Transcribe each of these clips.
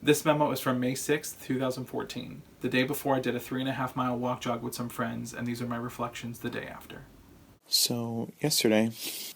This memo is from May 6th, 2014, the day before I did a 3.5-mile walk jog with some friends, and these are my reflections the day after. So yesterday,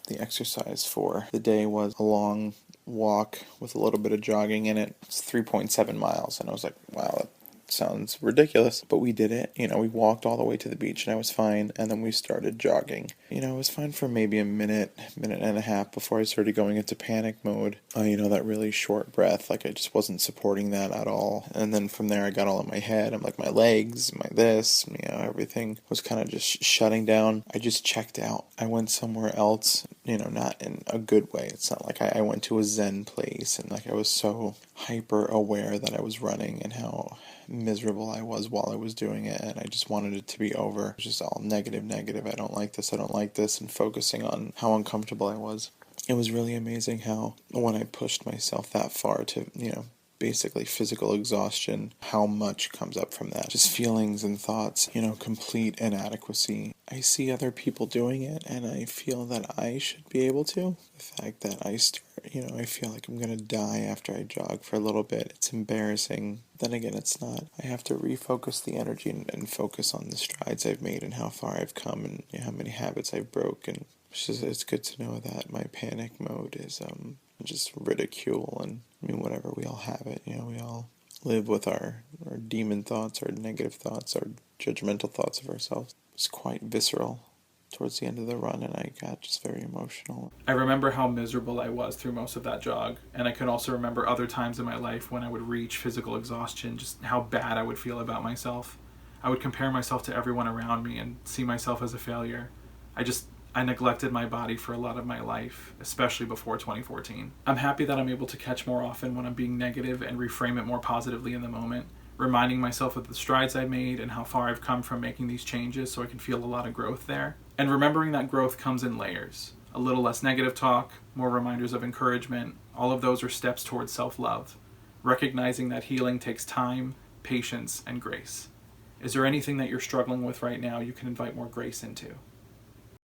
the exercise for the day was a long walk with a little bit of jogging in it. It's 3.7 miles, and I was like, wow, that sounds ridiculous, but we did it. We walked all the way to the beach and I was fine, and then we started jogging. It was fine for maybe a minute and a half before I started going into panic mode. That really short breath, like I just wasn't supporting that at all. And then from there I got all in my head. I'm like, my legs, my this, everything was kind of just shutting down. I just checked out. I went somewhere else, not in a good way. It's not like I went to a Zen place and like I was so hyper aware that I was running and how miserable I was while I was doing it, and I just wanted it to be over. It was just all negative. I don't like this, and focusing on how uncomfortable I was. It was really amazing how when I pushed myself that far to, basically physical exhaustion, how much comes up from that. Just feelings and thoughts, complete inadequacy. I see other people doing it and I feel that I should be able to. The fact that I feel like I'm going to die after I jog for a little bit. It's embarrassing. Then again, it's not. I have to refocus the energy and focus on the strides I've made and how far I've come and how many habits I've broken. It's good to know that my panic mode is just ridicule and whatever. We all have it. We all live with our demon thoughts, our negative thoughts, our judgmental thoughts of ourselves. It's quite visceral towards the end of the run, and I got just very emotional. I remember how miserable I was through most of that jog, and I can also remember other times in my life when I would reach physical exhaustion, just how bad I would feel about myself. I would compare myself to everyone around me and see myself as a failure. I neglected my body for a lot of my life, especially before 2014. I'm happy that I'm able to catch more often when I'm being negative and reframe it more positively in the moment, reminding myself of the strides I made and how far I've come from making these changes so I can feel a lot of growth there. And remembering that growth comes in layers. A little less negative talk, more reminders of encouragement, all of those are steps towards self-love. Recognizing that healing takes time, patience, and grace. Is there anything that you're struggling with right now you can invite more grace into?